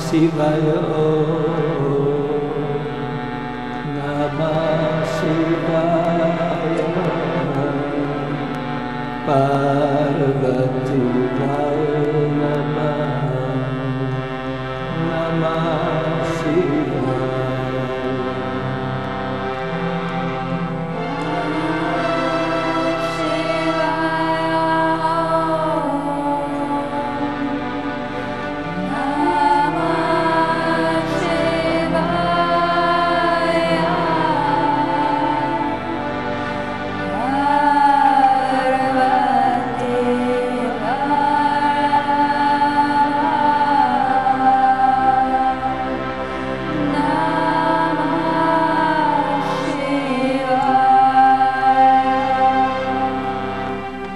Shivaya Namah Shivaya Parvati Namah Namah Shivaya.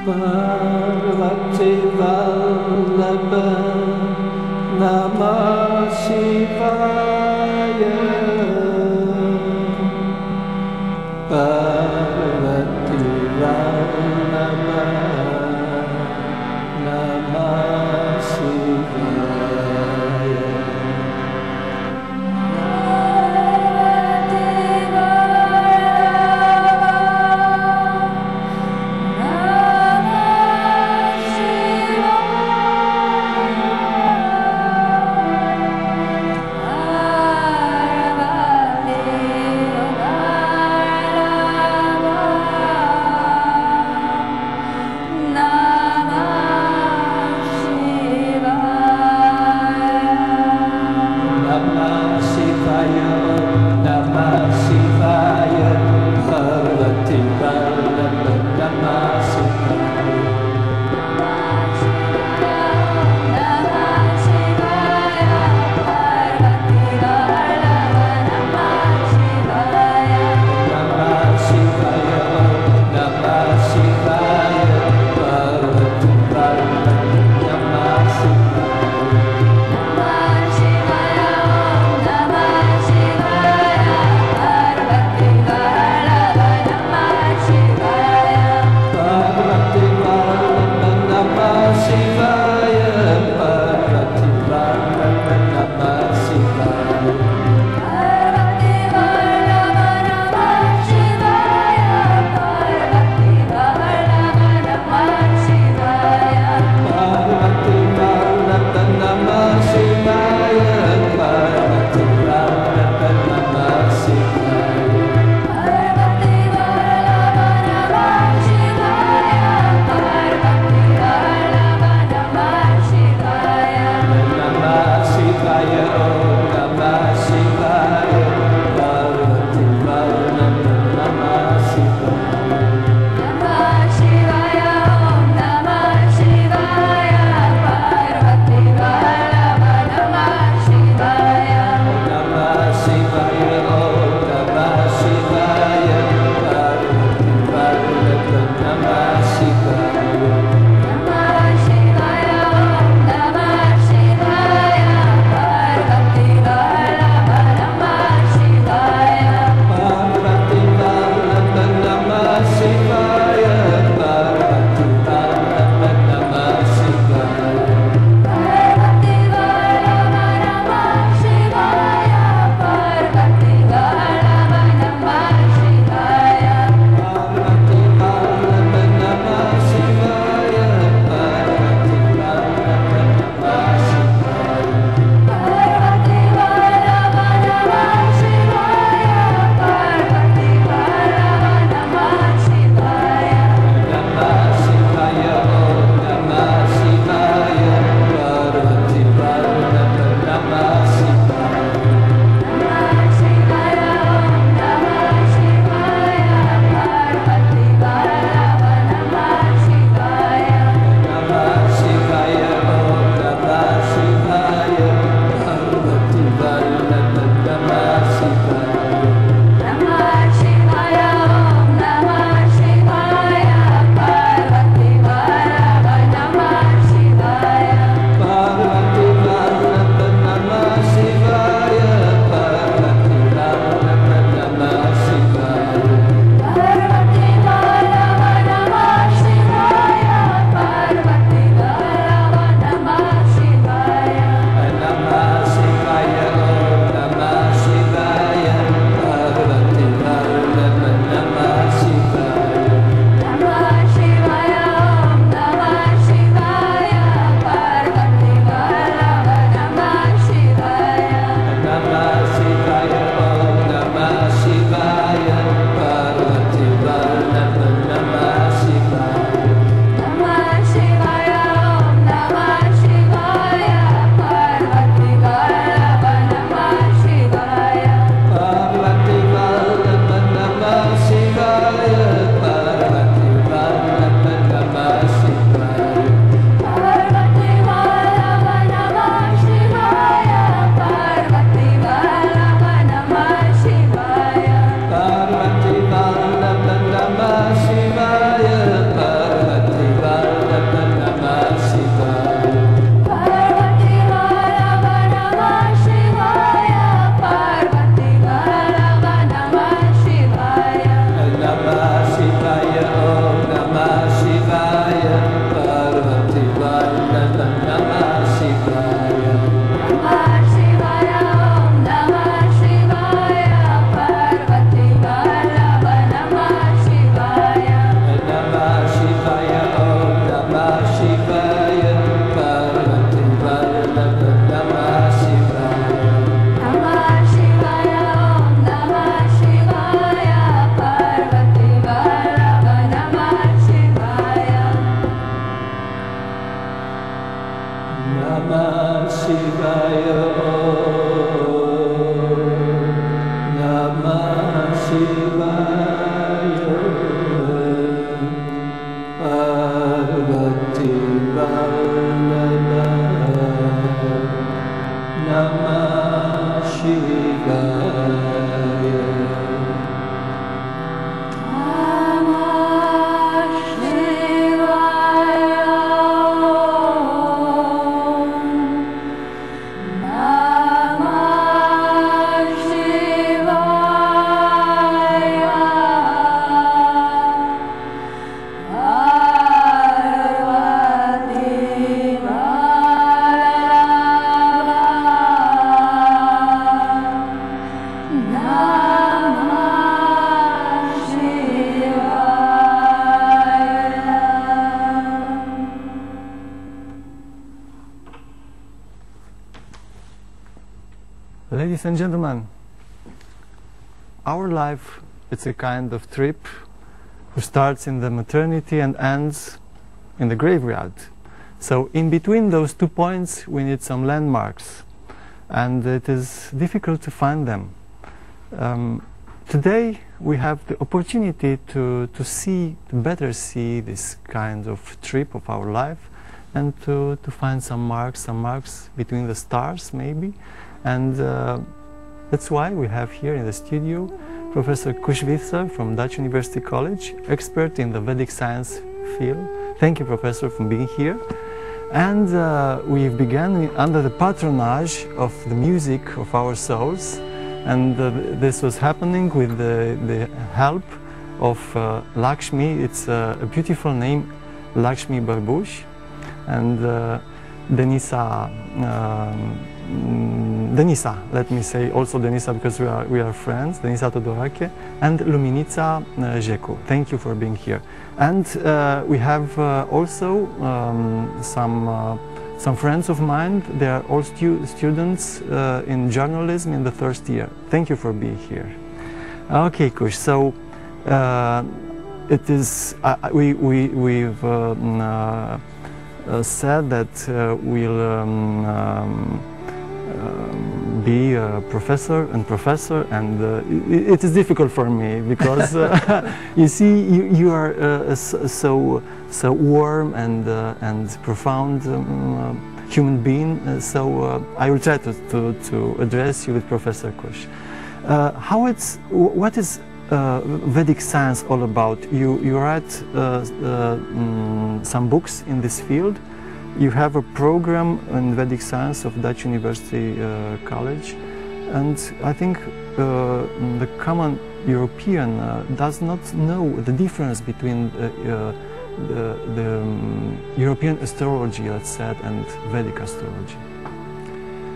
Parvati Vallabha Namah Shivaya Parvati Vallabha Namah Shivaya. Ah Shivaya Om Namah Shivaya Parvati Vallabha Namah Shivaya Ladies and gentlemen, our life is a kind of trip who starts in the maternity and ends in the graveyard. So in between those 2 points we need some landmarks, and it is difficult to find them. Today we have the opportunity to better see this kind of trip of our life, and to find some marks between the stars maybe. And that's why we have here in the studio Professor Kush Visser from Dutch University College, expert in the Vedic science field. Thank you, Professor, for being here. And we've begun under the patronage of the music of our souls. And this was happening with the help of Lakshmi. It's a beautiful name, Lakshmi Barbush. And Denisa, let me say also Denisa, because we are friends, Denisa Todorake, and Luminica Georgescu. Thank you for being here. And we have also some friends of mine. They are all students in journalism in the first year. Thank you for being here. Okay, Kush. So it is we've said that we'll be a professor, and it is difficult for me because you see you are so warm and profound human being. So I will try to address you with Professor Kush. What is Vedic science all about? You write some books in this field. You have a program in Vedic science of Dutch University College, and I think the common European does not know the difference between the European astrology, let's say, and Vedic astrology.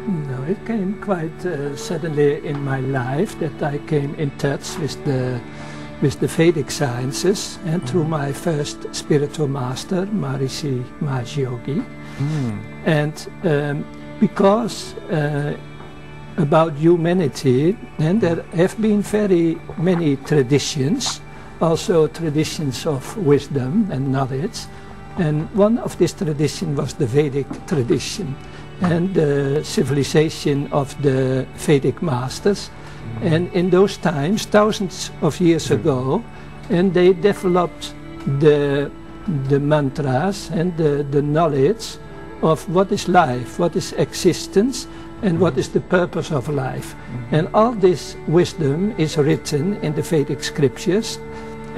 No, it came quite suddenly in my life that I came in touch with the Vedic sciences, and through my first spiritual master, Maharishi Mahesh Yogi. And because about humanity, then there have been very many traditions, also traditions of wisdom and knowledge, and one of these traditions was the Vedic tradition and the civilization of the Vedic masters. And in those times, thousands of years ago, and they developed the mantras and the knowledge of what is life, what is existence, and what is the purpose of life. And all this wisdom is written in the Vedic scriptures.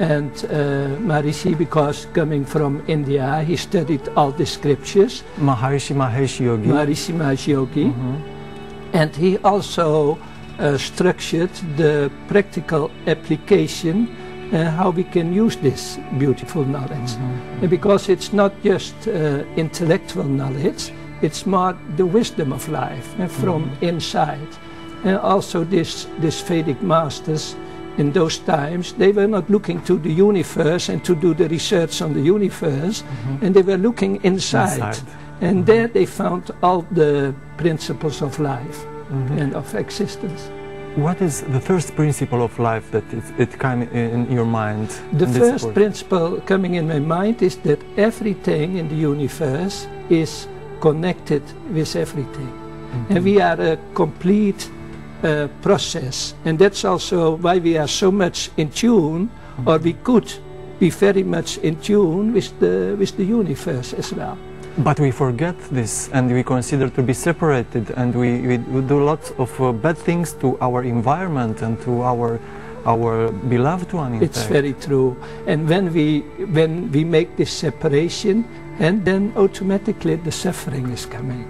And Maharishi, because coming from India, he studied all the scriptures. Maharishi Mahesh Yogi. Maharishi Mahesh Yogi. And he also structured the practical application, how we can use this beautiful knowledge. And because it's not just intellectual knowledge, it's more the wisdom of life from inside. And also this Vedic masters in those times, they were not looking to the universe and to do the research on the universe, and they were looking inside. And there they found all the principles of life and of existence. What is the first principle of life that it came in your mind? The first principle coming in my mind is that everything in the universe is connected with everything. And we are a complete process, and that's also why we are so much in tune, or we could be very much in tune with the universe as well. But we forget this, and we consider to be separated, and we do lots of bad things to our environment and to our beloved one. It's very true. And when we make this separation, and then automatically the suffering is coming.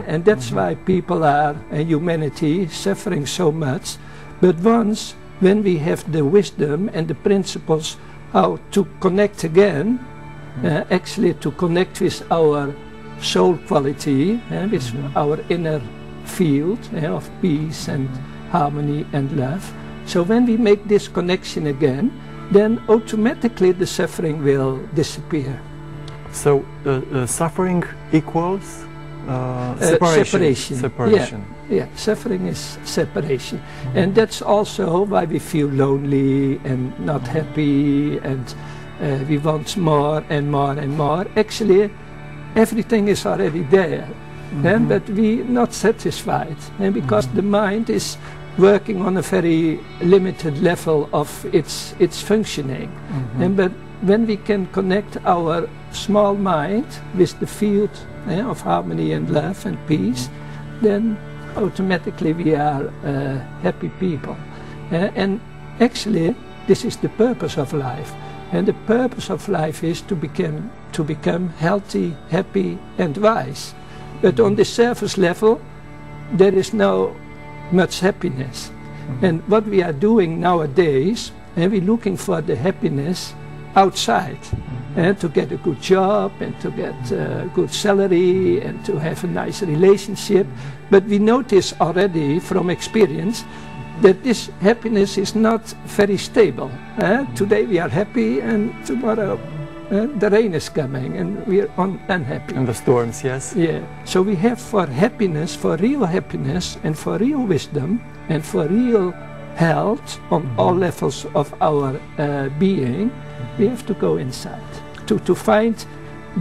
And that's why people are, and humanity, suffering so much. But once, when we have the wisdom and the principles how to connect again, actually to connect with our soul quality, with our inner field of peace and harmony and love. So when we make this connection again, then automatically the suffering will disappear. So suffering equals separation. Separation. Yeah, suffering is separation. And that's also why we feel lonely and not happy, and we want more and more and more. Actually, everything is already there, but we're not satisfied, and because the mind is working on a very limited level of its functioning. But when we can connect our small mind with the field of harmony and love and peace, then automatically we are happy people. And actually, this is the purpose of life. And the purpose of life is to become healthy, happy, and wise. But on the surface level, there is no much happiness. And what we are doing nowadays, and we're looking for the happiness outside, and to get a good job, and to get a good salary, and to have a nice relationship. But we notice already from experience that this happiness is not very stable. Today we are happy, and tomorrow the rain is coming, and we are unhappy. And the storms, yes. Yeah. So we have for happiness, for real happiness, and for real wisdom, and for real health on all levels of our being, we have to go inside to find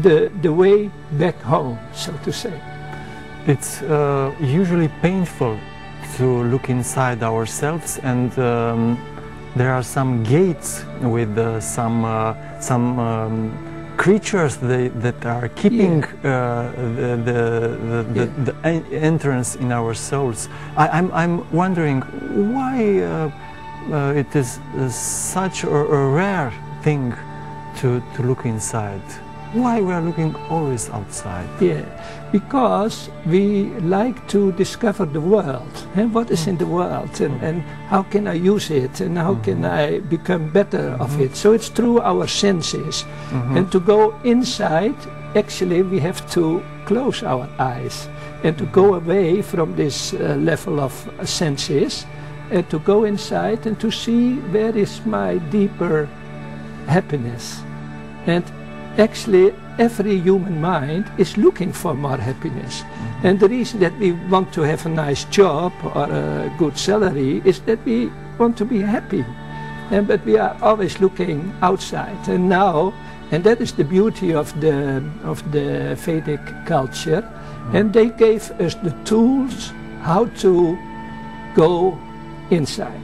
the way back home, so to say. It's usually painful to look inside ourselves, and there are some gates with some creatures that are keeping the entrance in our souls. I'm wondering why it is such a rare thing to look inside. Why we are looking always outside? Yeah, because we like to discover the world, and what is in the world, and how can I use it, and how can I become better of it. So it's through our senses. And to go inside, actually we have to close our eyes and to go away from this level of senses, and to go inside and to see where is my deeper happiness. And actually, every human mind is looking for more happiness. And the reason that we want to have a nice job or a good salary is that we want to be happy. But we are always looking outside. And now, and that is the beauty of the Vedic culture, and they gave us the tools how to go inside.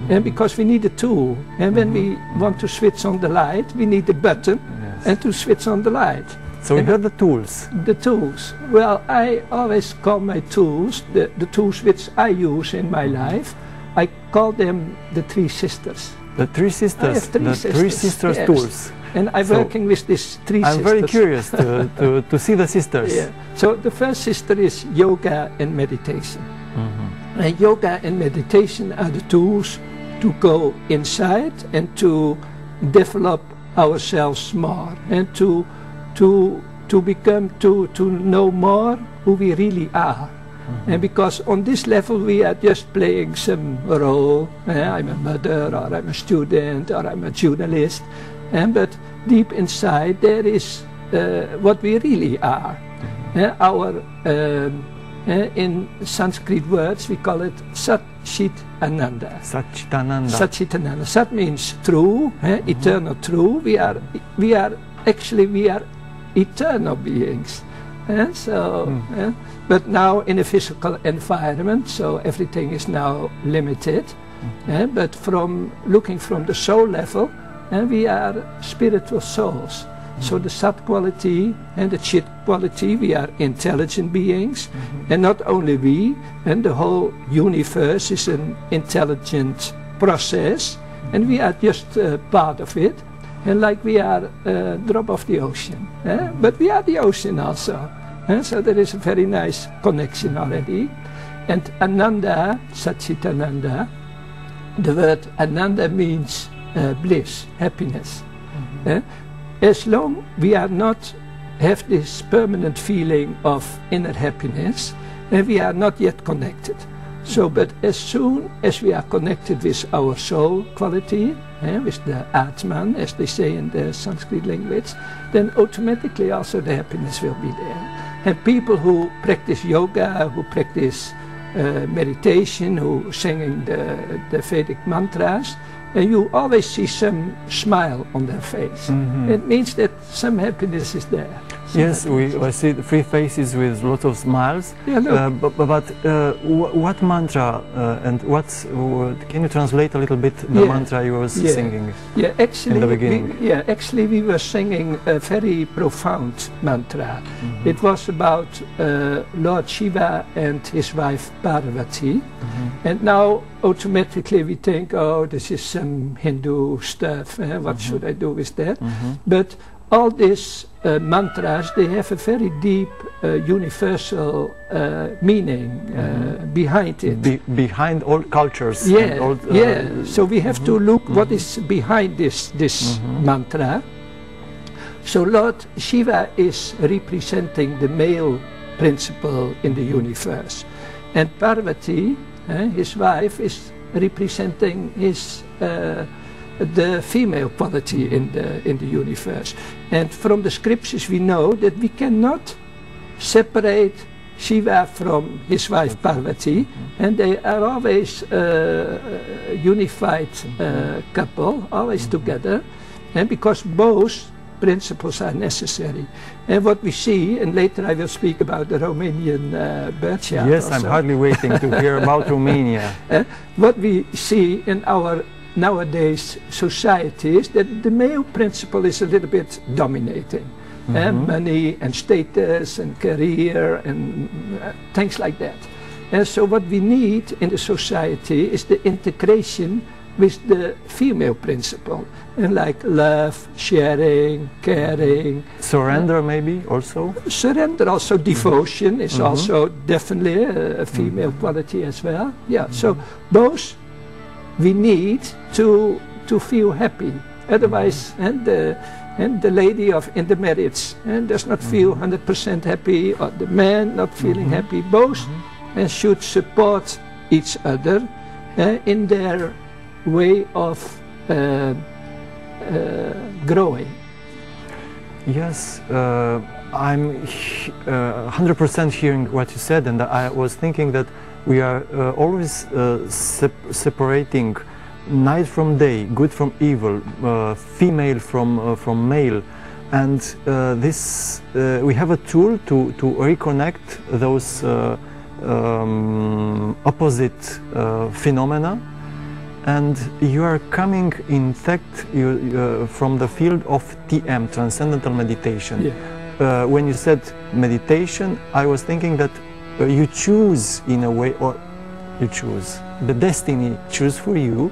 And because we need a tool, and when we want to switch on the light, we need a button, and to switch on the light. So we have the tools. The tools. Well, I always call my tools, the tools which I use in my life, I call them the three sisters. The three sisters. I have three sisters, yes. Tools. And I'm working with these three sisters. I'm very curious to see the sisters. Yeah. So the first sister is yoga and meditation. And yoga and meditation are the tools to go inside and to develop ourselves more, and to become, to know more who we really are. And because on this level we are just playing some role. I'm a mother, or I'm a student, or I'm a journalist. But deep inside there is what we really are. Our in Sanskrit words we call it Sat Chit Ananda. Satchitananda. Satchitananda. Sat means true, eternal true. We are eternal beings. But now in a physical environment, so everything is now limited. But from looking from the soul level, we are spiritual souls. So the Sat quality and the Chit quality, we are intelligent beings. And not only we, and the whole universe is an intelligent process, and we are just part of it. And like we are a drop of the ocean. But we are the ocean also. So there is a very nice connection already. And Ananda, Satchitananda, the word Ananda means bliss, happiness. As long we are not have this permanent feeling of inner happiness, we are not yet connected. So, but as soon as we are connected with our soul quality, with the Atman, as they say in the Sanskrit language, then automatically also the happiness will be there. And people who practice yoga, who practice meditation, who singing the Vedic mantras, and you always see some smile on their face. It means that some happiness is there. Yes, I see the three faces with lots of smiles. Yeah, but what mantra and can you translate a little bit the mantra you were singing? Yeah, actually, in the beginning. Actually, we were singing a very profound mantra. It was about Lord Shiva and his wife Parvati. And now automatically we think, oh, this is some Hindu stuff. What should I do with that? But all these mantras, they have a very deep universal meaning behind it. Behind all cultures. Yeah, all, so we have to look what is behind this mantra. So Lord Shiva is representing the male principle in the universe. And Parvati, his wife, is representing his the female quality in the universe. And from the scriptures we know that we cannot separate Shiva from his wife Parvati, and they are always a unified couple, always together, and because both principles are necessary. And what we see, and later I will speak about the Romanian birth chart. Yes, also. I'm hardly waiting to hear about Romania. What we see in our nowadays society is that the male principle is a little bit dominating. Money and status and career and things like that. And so what we need in the society is the integration with the female principle, and like love, sharing, caring. Surrender maybe also? Surrender, also devotion is also definitely a female quality as well. Yeah, so both we need to feel happy. Otherwise, and the lady in the marriage does not feel 100% happy, or the man not feeling happy. Both should support each other in their way of growing. Yes, I'm 100% hearing what you said, and I was thinking that we are always separating night from day, good from evil, female from male, and this we have a tool to reconnect those opposite phenomena. And you are coming, in fact, from the field of TM, Transcendental Meditation. Yeah. When you said meditation, I was thinking that you choose in a way, or you choose, the destiny choose for you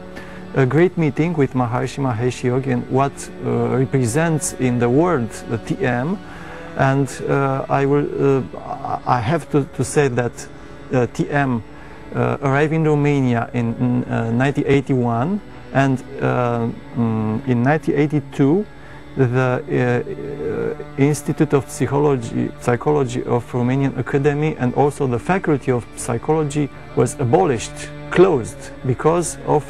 a great meeting with Maharishi Mahesh Yogi and what represents in the word the TM. And I have to say that TM arrived in Romania in 1981, and in 1982 the Institute of Psychology of Romanian Academy and also the Faculty of Psychology was abolished, closed, because of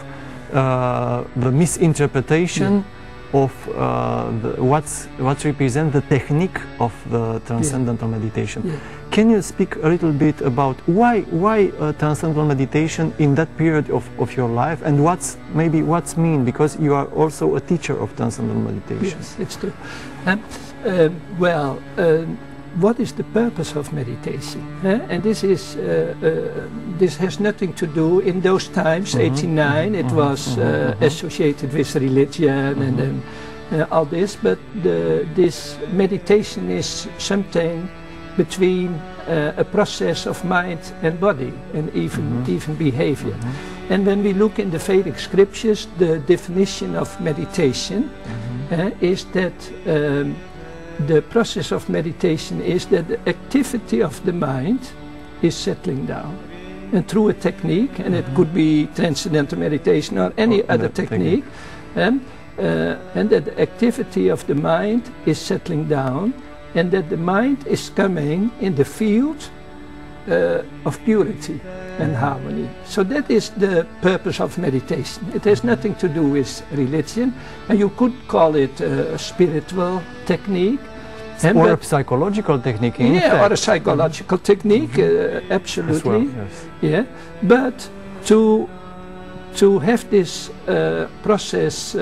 the misinterpretation of what represents the technique of the Transcendental Meditation. Yeah. Can you speak a little bit about why Transcendental Meditation in that period of your life, and what's mean, because you are also a teacher of Transcendental Meditation? Yes, it's true. what is the purpose of meditation? And this has nothing to do, in those times, 89, it was associated with religion and then all this, but this meditation is something between a process of mind and body and even behavior. And when we look in the Vedic scriptures, the definition of meditation is that the process of meditation is that the activity of the mind is settling down. And through a technique, and it could be transcendental meditation or any other technique, and that the activity of the mind is settling down, and that the mind is coming in the field of purity and harmony. So that is the purpose of meditation. It has nothing to do with religion, and you could call it a spiritual technique. Or a psychological technique, in fact. Or a psychological technique, absolutely. Well, yes. Yeah, but to have this process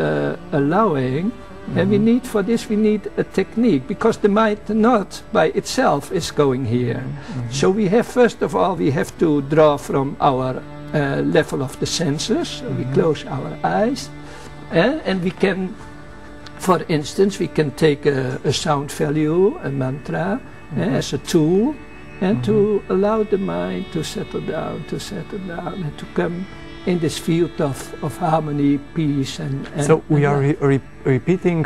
allowing, and we need for this we need a technique, because the mind not by itself is going here. So we have, first of all, we have to draw from our level of the senses. We close our eyes, and we can, for instance, we can take a sound value, a mantra, as a tool, and to allow the mind to settle down, and to come in this field of harmony, peace, and so we are repeating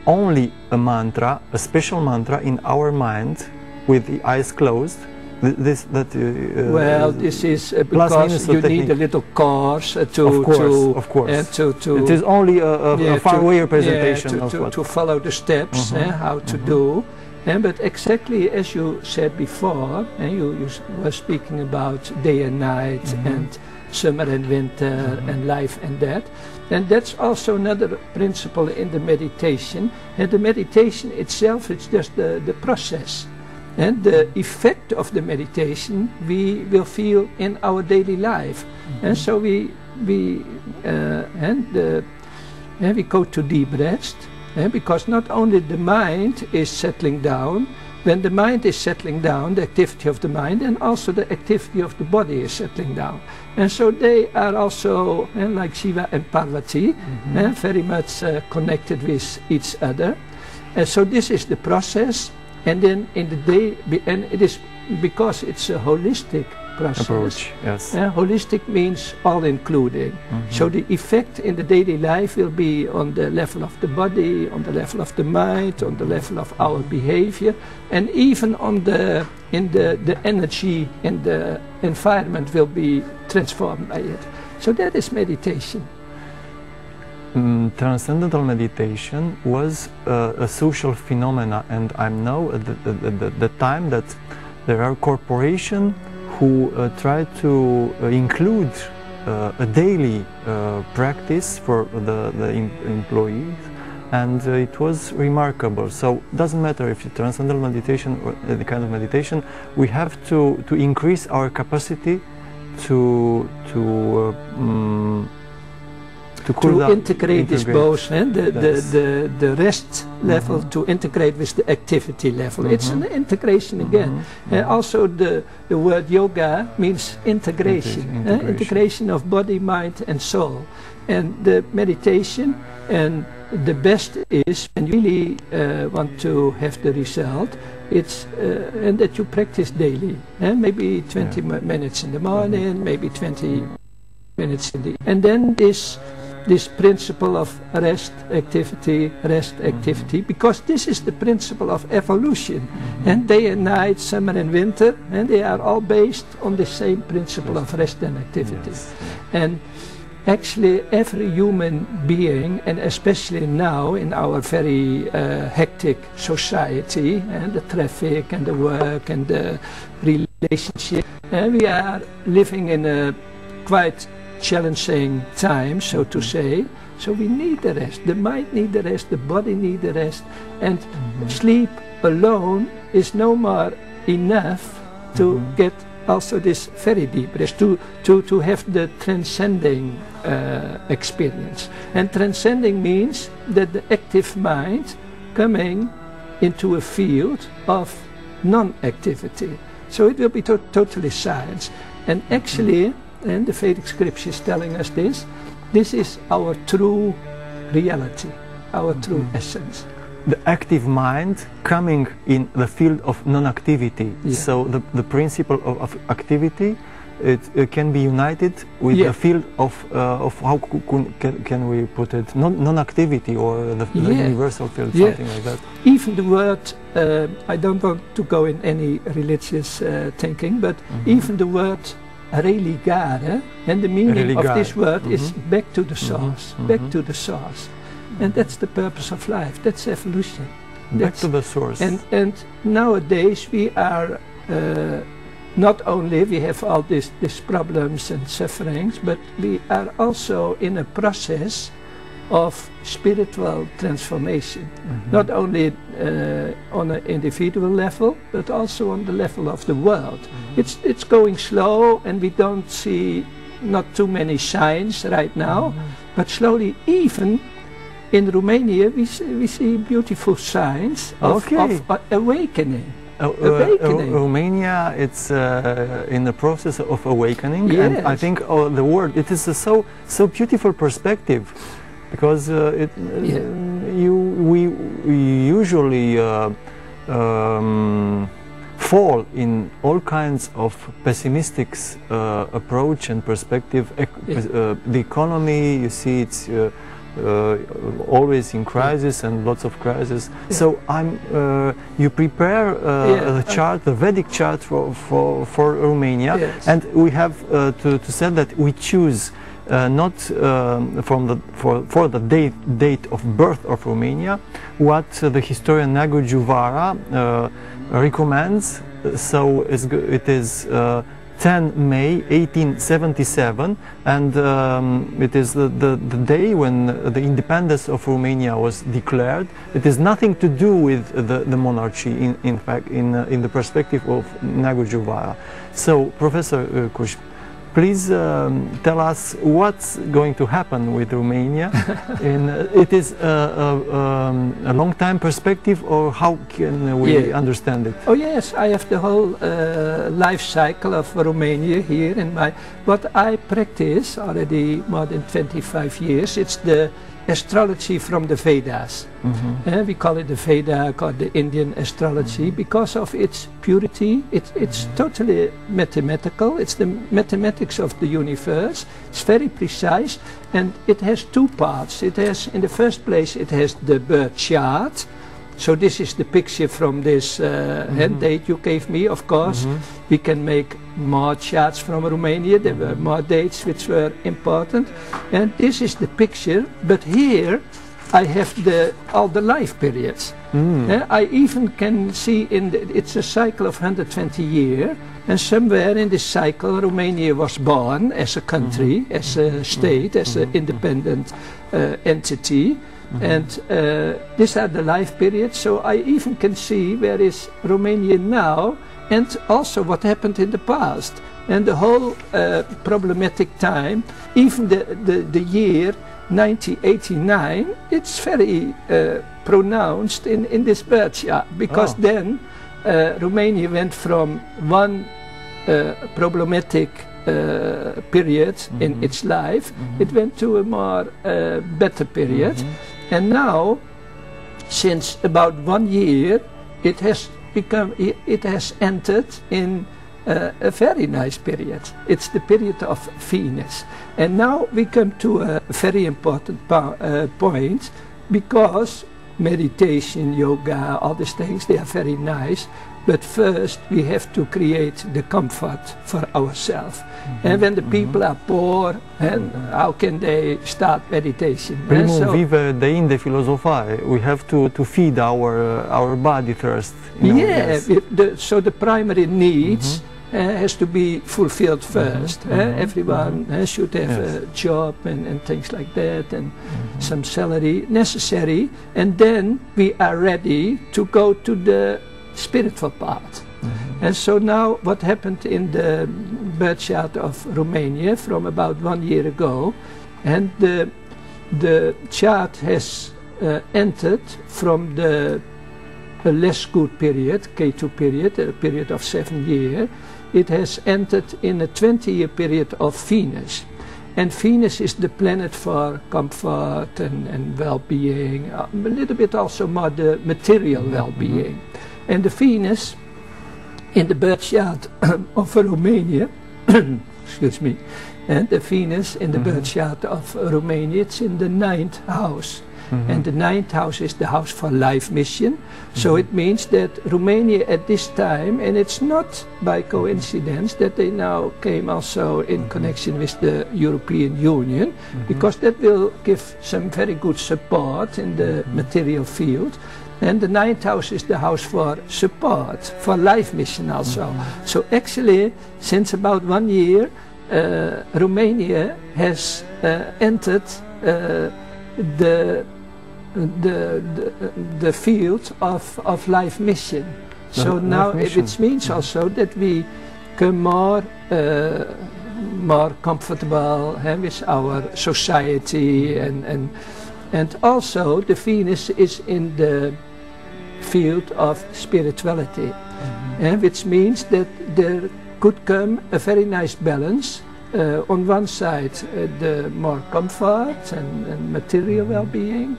only a mantra, a special mantra in our mind, with the eyes closed. Well, this is because you need a little course to. Of course. It is only a far-away representation of to follow the steps, how to do. But exactly as you said before, you were speaking about day and night and summer and winter and life and death. And that's also another principle in the meditation. And the meditation itself is just the process. And the effect of the meditation we will feel in our daily life. And so we go to deep rest, because not only the mind is settling down. When the mind is settling down, the activity of the mind, and also the activity of the body is settling down. And so they are also, like Shiva and Parvati, very much connected with each other. And so this is the process. And then in the day, and it is because it's a holistic process. Approach, yes. Holistic means all-including. So the effect in the daily life will be on the level of the body, on the level of the mind, on the level of our behavior, and even on the energy in the environment will be transformed by it. So that is meditation. Transcendental meditation was a social phenomena, and I know at the time that there are corporations who try to include a daily practice for the employees, and it was remarkable. So it doesn't matter if it's transcendental meditation or the kind of meditation, we have to increase our capacity to integrate this both, the rest level to integrate with the activity level. It's an integration again. Also the word yoga means integration. Integration of body, mind and soul. And the meditation, and the best is when you really want to have the result, it's and that you practice daily. Maybe 20 minutes in the morning, maybe 20 minutes in the, and then this principle of rest activity, because this is the principle of evolution. And day and night, summer and winter, and they are all based on the same principle of rest and activity. And actually every human being, and especially now in our very hectic society, and the traffic and the work and the relationship, and we are living in a quite challenging time, so to say. So we need the rest. The mind needs the rest, the body needs the rest, and sleep alone is no more enough to get also this very deep rest, to have the transcending experience. And transcending means that the active mind coming into a field of non-activity. So it will be totally science. And actually, and the Vedic scripture is telling us this is our true reality, our true essence. The active mind coming in the field of non-activity. Yeah. So the principle of activity, it can be united with the field of how can we put it, non-activity, or the universal field, something like that. Even the word, I don't want to go in any religious thinking, but even the word religare, and the meaning of this word is back to the source, back to the source. And that's the purpose of life, that's evolution. Back to the source. And nowadays we are, not only we have all these problems and sufferings, but we are also in a process of spiritual transformation. Not only on an individual level, but also on the level of the world. It's going slow, and we don't see not too many signs right now, but slowly, even in Romania, we see beautiful signs of awakening. Romania, it's in the process of awakening, and I think the word, it is a so beautiful perspective, because we usually fall in all kinds of pessimistic approach and perspective. The economy, you see, it's always in crisis and lots of crisis. So you prepare the chart, the Vedic chart for Romania, and we have to say that we choose not for the date of birth of Romania what the historian Nagu Juvara recommends. So it is 10 May 1877, and it is the day when the independence of Romania was declared. It has nothing to do with the monarchy, in fact, in the perspective of Nagu Juvara. So, Professor Kush, please tell us what's going to happen with Romania. It is a long-time perspective, or how can we understand it? Oh yes, I have the whole life cycle of Romania here in what I practice already more than 25 years. It's the astrology from the Vedas. We call it the Veda, called the Indian astrology, because of its purity. It's totally mathematical. It's the mathematics of the universe. It's very precise, and it has two parts. It has, in the first place, it has the birth chart. So this is the picture from this date you gave me. Of course, we can make more charts from Romania. There were more dates which were important. And this is the picture, but here I have all the life periods. I even can see it's a cycle of 120 years, and somewhere in this cycle Romania was born as a country, as a state, as an independent entity. And these are the life periods, so I even can see where is Romania now, and also what happened in the past. And the whole problematic time, even the year 1989, it's very pronounced in this birth chart, because then Romania went from one problematic period in its life, it went to a more better period. And now, since about 1 year, it has entered in a very nice period. It's the period of Venus. And now we come to a very important point, because meditation, yoga, all these things, they are very nice. But first we have to create the comfort for ourselves. And when the people are poor, and how can they start meditation? Primul vive deinde philosophare. We have to feed our body first. So the primary needs has to be fulfilled first. Everyone should have a job and things like that, and some salary necessary, and then we are ready to go to the spiritual part. And so now what happened in the birth chart of Romania from about 1 year ago, and the chart has entered from the a less good period, K2 period, a period of 7 years, it has entered in a 20-year period of Venus. And Venus is the planet for comfort and well-being, a little bit also more the material well-being. And the Venus in the birth chart of Romania, excuse me, and the Venus in the birth chart of Romania, it's in the 9th house. And the 9th house is the house for life mission. So it means that Romania at this time, and it's not by coincidence that they now came also in connection with the European Union, because that will give some very good support in the material field. And the 9th house is the house for support, for life mission also. So actually, since about 1 year, Romania has entered the field of life mission. So now it means also that we become more comfortable with our society, and also the Venus is in the field of spirituality, which means that there could come a very nice balance. On one side, the more comfort and material well-being,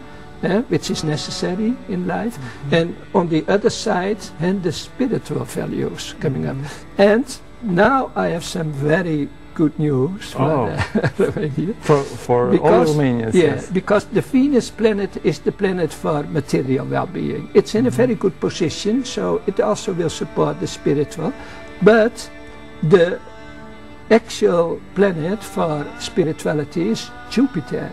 which is necessary in life, and on the other side, and the spiritual values coming up. And now I have some very good news for Romania. For all Romanians, yes. Because the Venus planet is the planet for material well-being. It's in a very good position, so it also will support the spiritual. But the actual planet for spirituality is Jupiter.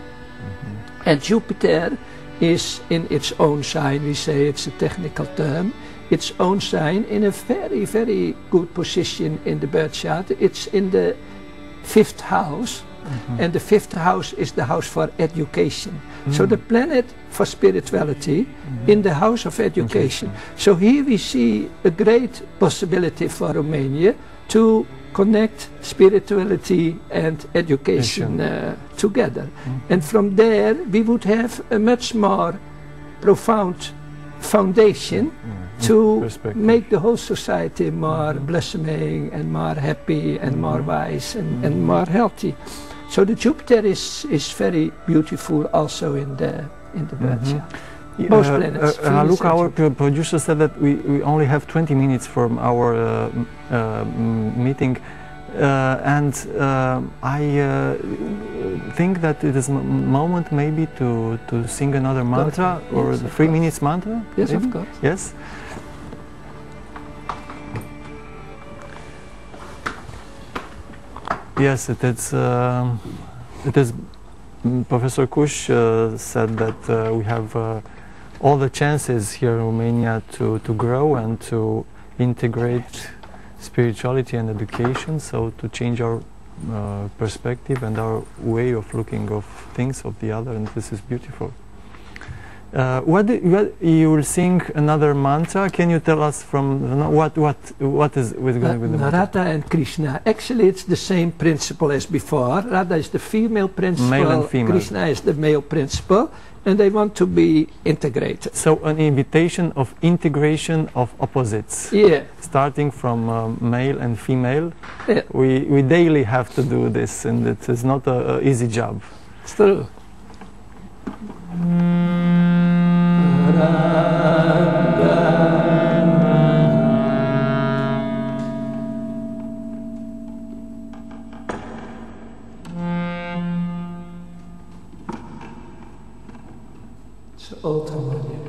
And Jupiter is in its own sign, we say it's a technical term, its own sign in a very, very good position in the birth chart. It's in the 5th house, and the 5th house is the house for education. So the planet for spirituality in the house of education. So here we see a great possibility for Romania to connect spirituality and education together. And from there we would have a much more profound foundation to make the whole society more blossoming and more happy and more wise and more healthy. So the Jupiter is very beautiful also in the birth chart. Most planets. Luca, our producer, said that we only have 20 minutes from our meeting, and I think that it is a moment maybe to sing another mantra, or the 3 minutes mantra. Yes, maybe? of course. Yes. Yes, it is. Professor Kush said that we have all the chances here in Romania to grow and to integrate spirituality and education, so to change our perspective and our way of looking of things of the other, and this is beautiful. You will sing another mantra. Can you tell us from what is going with the mantra? Radha and Krishna. Actually, it's the same principle as before. Radha is the female principle. Male and female. Krishna is the male principle, and they want to be integrated. So an invitation of integration of opposites. Yeah. Starting from male and female. Yeah. We daily have to do this, and it is not an easy job. It's true. It's old harmonium.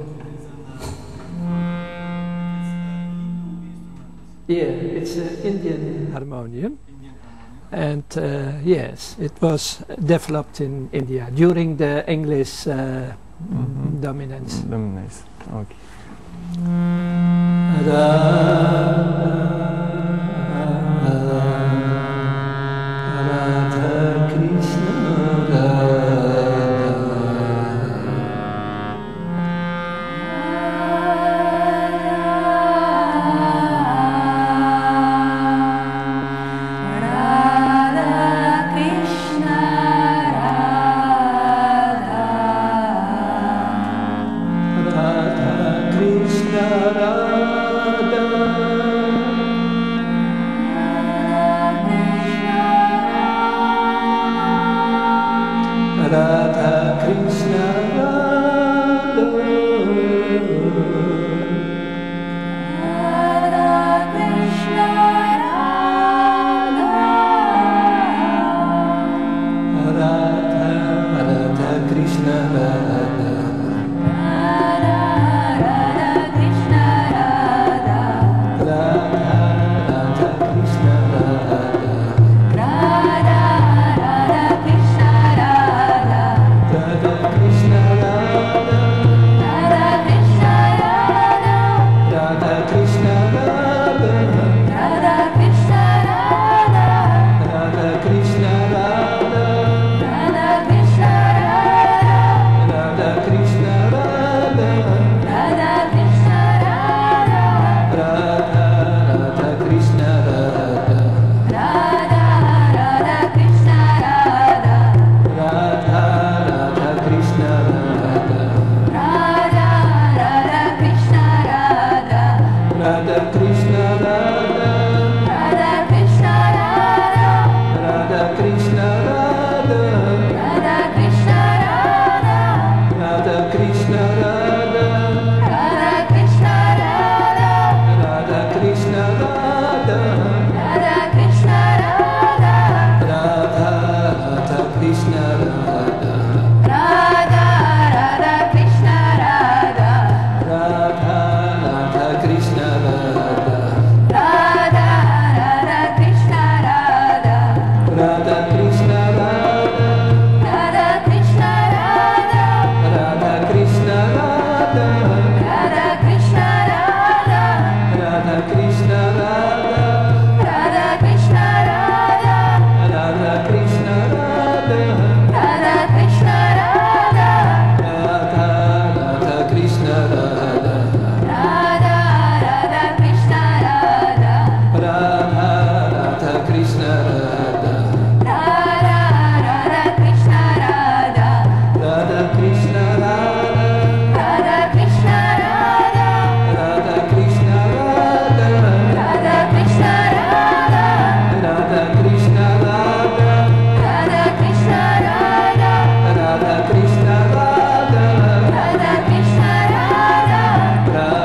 Yeah, it's an Indian harmonium. And yes, it was developed in India during the English dominance. Dominance, okay. Radha Krishna Radha Radha Krishna Radha, Radha Krishna Radha, Radha Krishna Radha, Radha Krishna Radha, Radha Krishna Radha, Radha Krishna Radha, Radha Krishna Radha, Radha Krishna Radha, Radha Radha Krishna Radha, Radha Radha Krishna Radha, Radha Radha Krishna Radha, Radha Radha Krishna Radha, Radha Krishna Radha, Radha Krishna Radha, Radha Krishna Radha, Radha Krishna Radha, Radha Krishna Radha, Radha Krishna Radha, Radha Krishna Radha, Radha Krishna Radha, Radha Radha Krishna Radha, Radha Radha Krishna Radha, Radha Radha Krishna Radha, Radha Radha Krishna Radha, Radha Krishna Radha, Radha Krishna Radha, Radha Krishna Radha, Radha Krishna Radha, Radha Krishna Radha, Radha Krishna Radha, Radha Krishna Radha, Radha Krishna Radha, Radha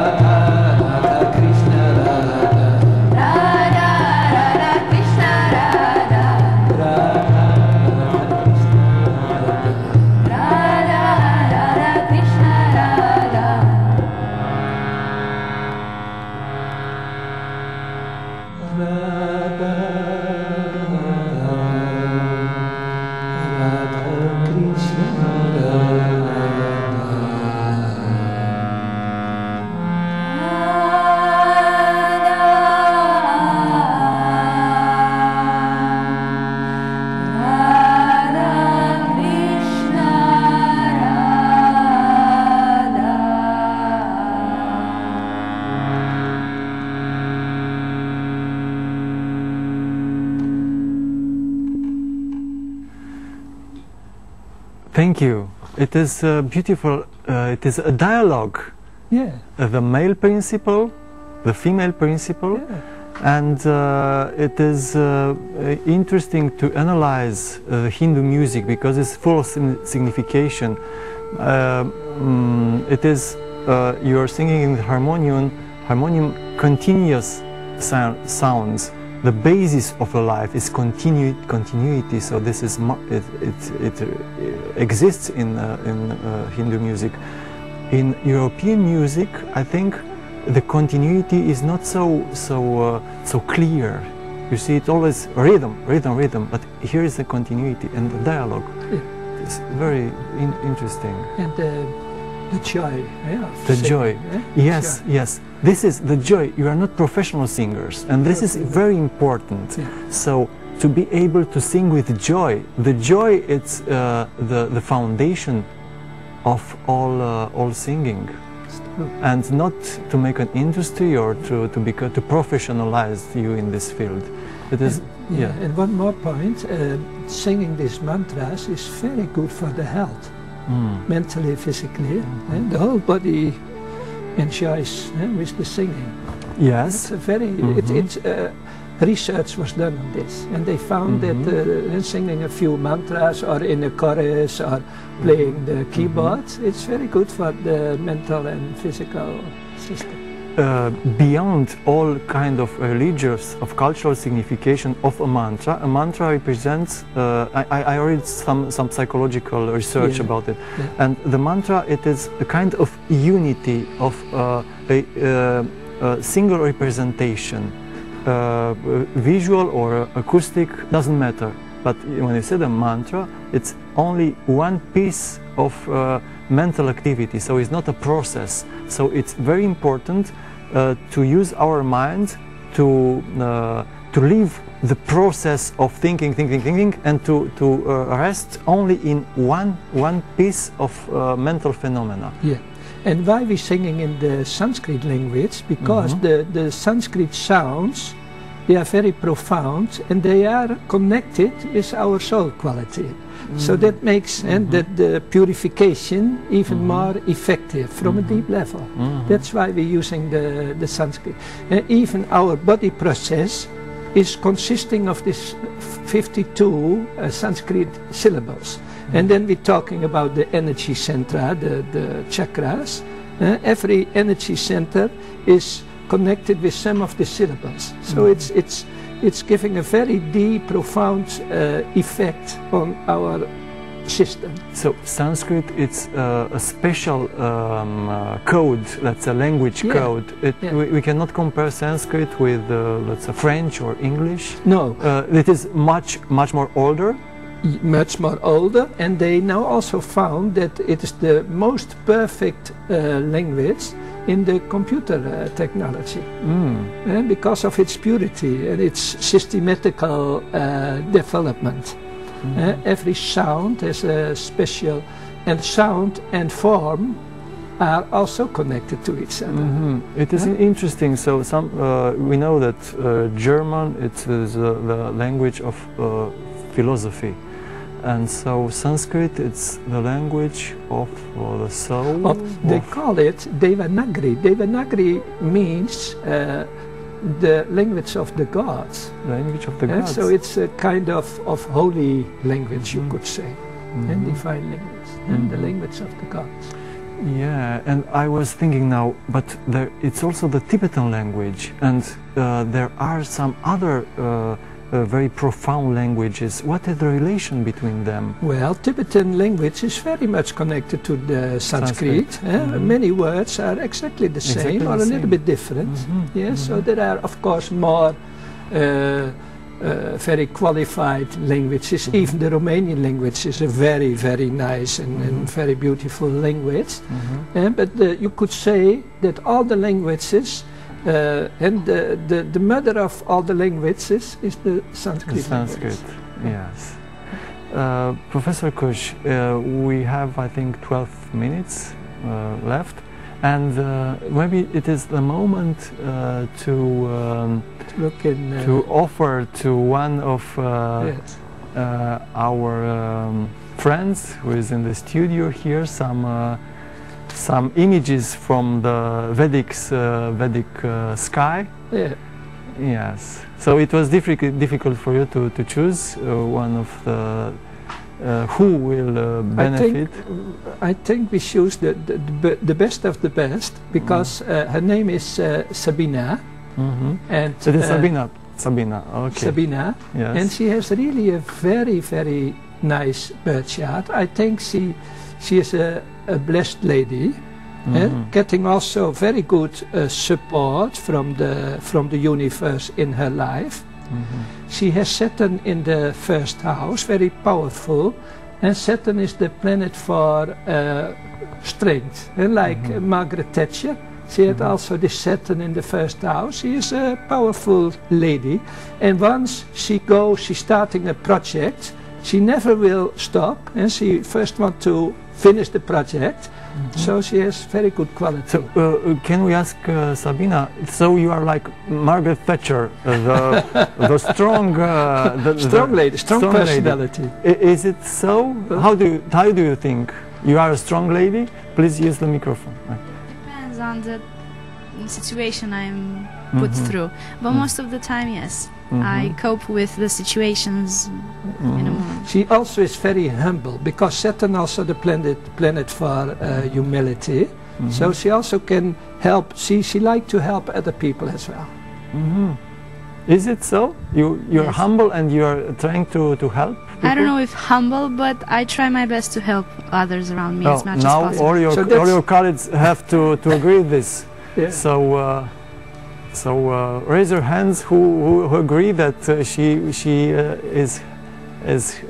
Radha Krishna Radha, Radha Radha Krishna Radha, Radha Radha Krishna Radha, Radha Radha Krishna Radha. Radha Radha Krishna Thank you. It is beautiful. It is a dialogue. Yeah. The male principle, the female principle, Yeah. and it is interesting to analyze Hindu music because it's full of signification. It is you are singing in the harmonium continuous sounds. The basis of a life is continuity. So this is it exists in Hindu music. In European music, I think the continuity is not so clear. You see, it's always rhythm, but here is the continuity and the dialogue. Yeah. It's very interesting. And the joy. Yeah, of The singing, joy. yeah? Yes, Joy. yes. This is the joy. You are not professional singers, and this is very important. Yeah. So to be able to sing with joy, the joy it's the foundation of all singing, and not to make an industry or to professionalize you in this field. It is yeah. And one more point: singing these mantras is very good for the health, mentally, physically, and the whole body enjoys with the singing. Yes. It's a very research was done on this, and they found that singing a few mantras or in a chorus or playing the keyboards, it's very good for the mental and physical system. Beyond all kind of religious, of cultural signification of a mantra represents, I read some psychological research about it, and the mantra, it is a kind of unity of a single representation, visual or acoustic, doesn't matter, but when you say the mantra, it's only one piece of mental activity, so it's not a process. So it's very important to use our mind to leave the process of thinking, and to rest only in one piece of mental phenomena. Yeah, and why we singing in the Sanskrit language? Because the Sanskrit sounds they are very profound, and they are connected with our soul quality. So that makes the purification even more effective from a deep level. That's why we're using the Sanskrit. Even our body process is consisting of this 52 Sanskrit syllables. And then we're talking about the energy centra, the chakras. Every energy center is connected with some of the syllables. So it's giving a very deep, profound effect on our system. So Sanskrit, it's a special code, that's a language code. We cannot compare Sanskrit with, let's say, French or English. No. It is much more older. Much more older, and they now also found that it is the most perfect language in the computer technology, because of its purity and its systematical development. Every sound has a special, and sound and form are also connected to each other. It is interesting. So we know that German, it is the language of philosophy. And so Sanskrit, it's the language of the soul. They call it Devanagari. Devanagari means the language of the gods. Language of the gods. So it's a kind of holy language, you could say, and divine language, and the language of the gods. Yeah, and I was thinking now, but it's also the Tibetan language, and there are some other very profound languages. What is the relation between them? Well, Tibetan language is very much connected to the Sanskrit. Many words are exactly the same, or a little bit different. So there are, of course, more very qualified languages. Even the Romanian language is a very, very nice and very beautiful language. But you could say that all the languages, and the mother of all the languages is the Sanskrit. Yes. Professor Kush, we have, I think, 12 minutes left, and maybe it is the moment to offer to one of our friends who is in the studio here some images from the Vedic sky. Yes. So it was difficult for you to choose one of the who will benefit. I think we choose the best of the best, because her name is Sabina. And it is Sabina. Okay. Sabina. Yes. And she has really a very, very nice birth chart. I think she is a blessed lady, getting also very good support from the universe in her life. She has Saturn in the first house, very powerful, and Saturn is the planet for strength. And like Margaret Thatcher, she had also this Saturn in the first house. She is a powerful lady, and once she's starting a project, she never will stop, and she first wants to finish the project. So she has very good quality. So can we ask Sabina? So you are like Margaret Thatcher, the strong, strong lady, strong personality. Lady. Is it so? How do you think? You are a strong lady. Please use the microphone. Depends on the situation I'm put through, but most of the time, yes. I cope with the situations in a moment. She also is very humble, because Saturn also the planet for humility. So she also can help. She like to help other people as well. Is it so? You're humble and you're trying to help people? I don't know if humble, but I try my best to help others around me as much as possible. Now all your colleagues have to agree with this. Yeah. So raise your hands who agree that she is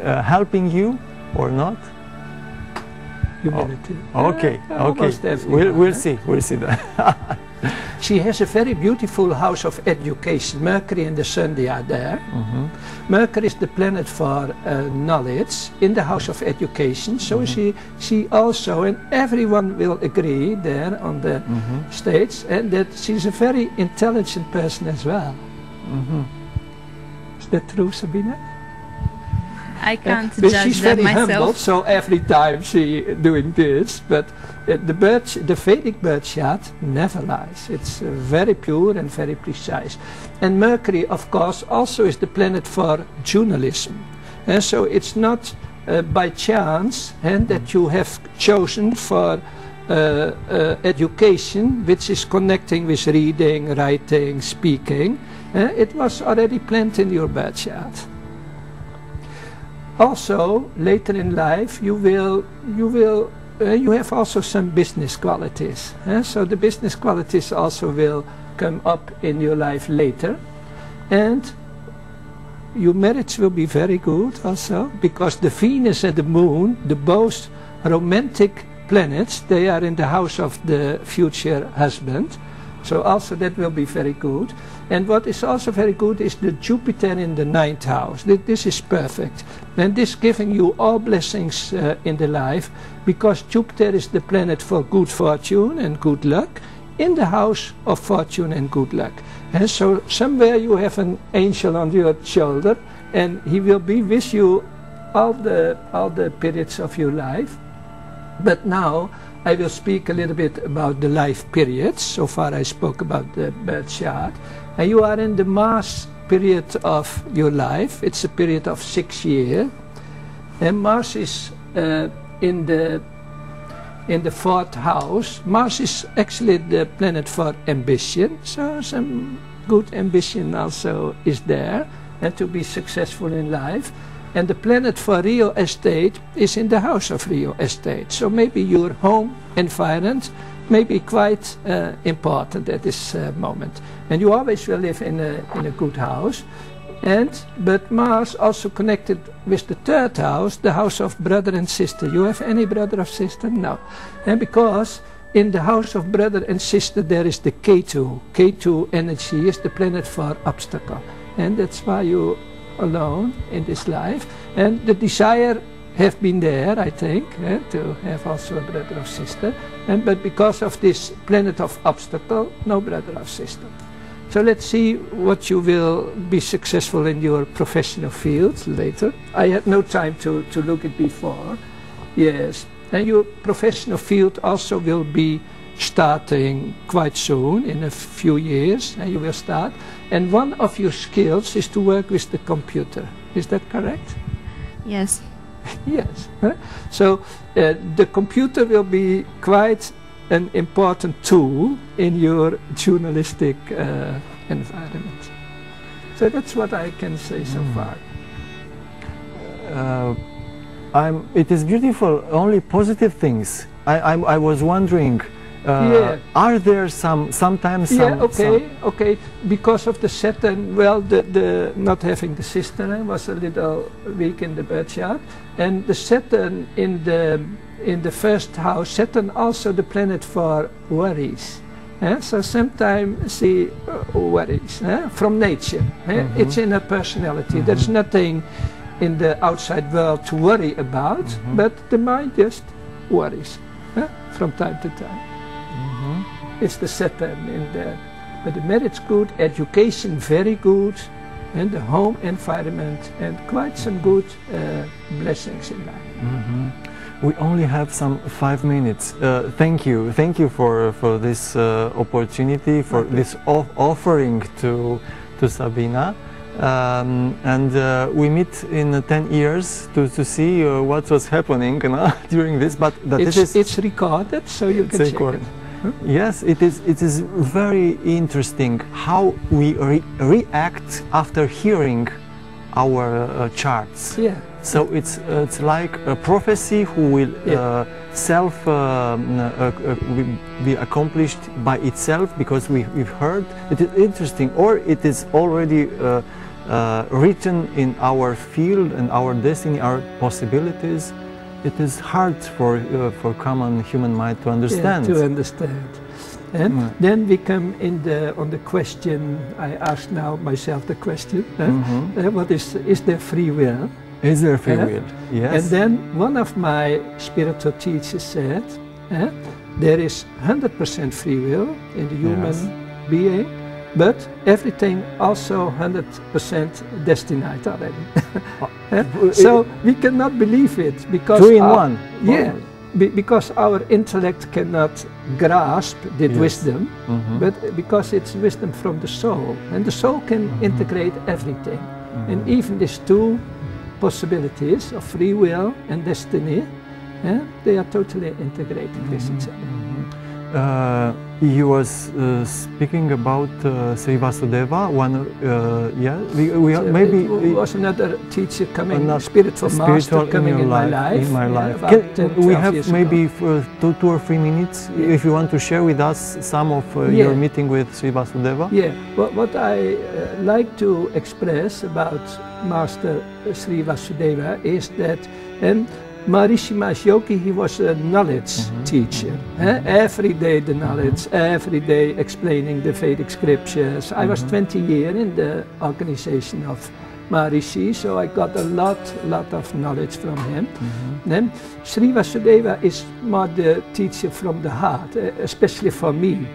helping you or not. Humility. Okay. We'll see that. She has a very beautiful house of education. Mercury and the Sun, they are there. Mercury is the planet for knowledge in the house of education. So she also, and everyone will agree there on the stage, and that she's a very intelligent person as well. Is that true, Sabina? I can't But judge she's that very humble, myself. so every time she doing this, but the Vedic birth chart never lies. It's very pure and very precise. And Mercury, of course, also is the planet for journalism. And so it's not by chance that you have chosen for education, which is connecting with reading, writing, speaking. It was already planned in your birth chart. Also, later in life, you have also some business qualities. So the business qualities also will come up in your life later, and your marriage will be very good also, because the Venus and the Moon, the both romantic planets, they are in the house of the future husband. So also that will be very good. And what is also very good is the Jupiter in the 9th house. This is perfect. And this giving you all blessings in the life, because Jupiter is the planet for good fortune and good luck in the house of fortune and good luck. And so somewhere you have an angel on your shoulder, and he will be with you all the periods of your life. But now I will speak a little bit about the life periods. So far I spoke about the birth chart. And you are in the Mars period of your life. It's a period of 6 years. And Mars is in the 4th house. Mars is actually the planet for ambition. So some good ambition also is there, and to be successful in life. And the planet for real estate is in the house of real estate. So maybe your home environment may be quite important at this moment. And you always will live in a good house. But Mars also connected with the 3rd house, the house of brother and sister. You have any brother or sister? No. And because in the house of brother and sister there is the Ketu. Ketu energy is the planet for obstacle. And that's why you alone in this life, and the desire have been there, I think, to have also a brother or sister, but because of this planet of obstacle, no brother or sister. So let's see what you will be successful in your professional field later. I had no time to look at before. Yes, and your professional field also will be starting quite soon, in a few years, and you will start. And one of your skills is to work with the computer. Is that correct? Yes. Yes. So the computer will be quite an important tool in your journalistic environment. So that's what I can say so far. It is beautiful, only positive things. I was wondering, are there sometimes some... Okay. Because of the Saturn, well, the not having the sister was a little weak in the birth chart, and the Saturn in the 1st house, Saturn also the planet for worries. So sometimes she worries from nature. It's in her personality. There's nothing in the outside world to worry about, but the mind just worries from time to time. It's the Saturn in there. But the marriage good, education very good, and the home environment, and quite some good blessings in life. We only have some 5 minutes. Thank you for this opportunity, for this offering to Sabina. And we meet in 10 years to see what was happening during this. But it's recorded, so you can check it. Yes, it is very interesting how we react after hearing our charts. Yeah. So it's like a prophecy who will be accomplished by itself because we've heard. It is interesting, or it is already written in our field and our destiny, our possibilities. It is hard for common human mind to understand. Yeah, to understand. And then we come on the question. I ask now myself the question: what is there free will? Is there free will? Yes. And then one of my spiritual teachers said, there is 100% free will in the human being, but everything also 100% destined already. So we cannot believe it because 2 in 1. Yeah, because our intellect cannot grasp that wisdom, but because it's wisdom from the soul, and the soul can integrate everything, and even these two possibilities of free will and destiny, they are totally integrated with each other. You was speaking about Sri Vasudeva. Maybe it was another teacher coming, spiritual master coming in my life. We have maybe for 2 or 3 minutes if you want to share with us some of your meeting with Sri Vasudeva. Yeah, what I like to express about Master Sri Vasudeva is that, Maharishi Mahesh Yogi, he was a knowledge teacher. Every day the knowledge, every day explaining the Vedic scriptures. I was 20 years in the organization of Maharishi, so I got a lot of knowledge from him. Then Sri Vasudeva is more the teacher from the heart, especially for me.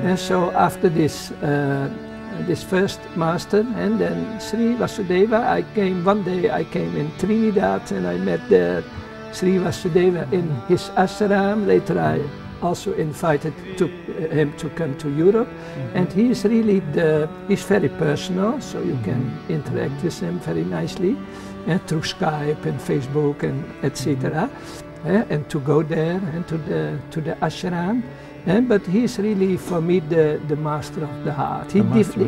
And so after this first master, and then Sri Vasudeva, one day I came in Trinidad and I met there Sri Vasudeva in his ashram. Later I also invited him to come to Europe, and he's really he's very personal, so you can interact with him very nicely through Skype and Facebook and etc. And to go there and to the ashram. But he's really, for me, the master of the heart. He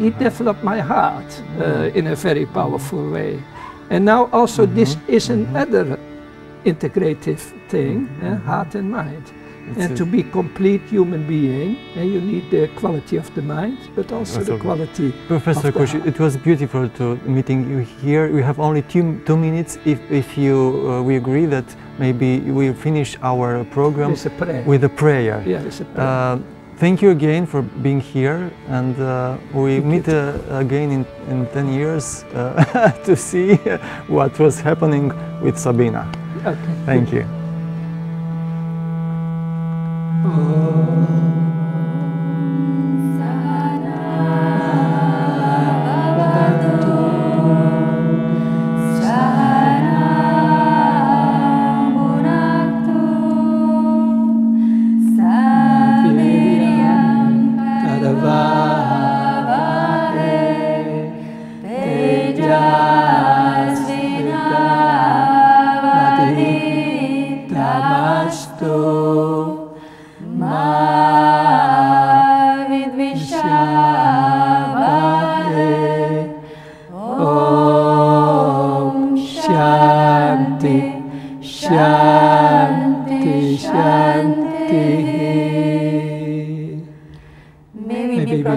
developed my heart in a very powerful way. And now also this is another integrative thing, heart and mind. And to be complete human being, you need the quality of the mind, but also the quality Professor Kush, it was beautiful to meeting you here. We have only 2 minutes. If we agree that maybe we'll finish our program with a prayer. Yeah, it's a prayer. Thank you again for being here, and we meet again in 10 years to see what was happening with Sabina. Okay. Thank you.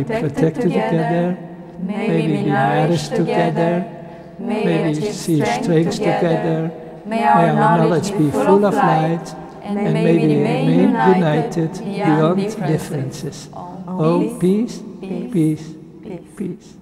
Protected together, may we be nourished together, may we see strength together, may our knowledge be full of light, and may we remain united beyond differences. Oh, peace, peace, peace.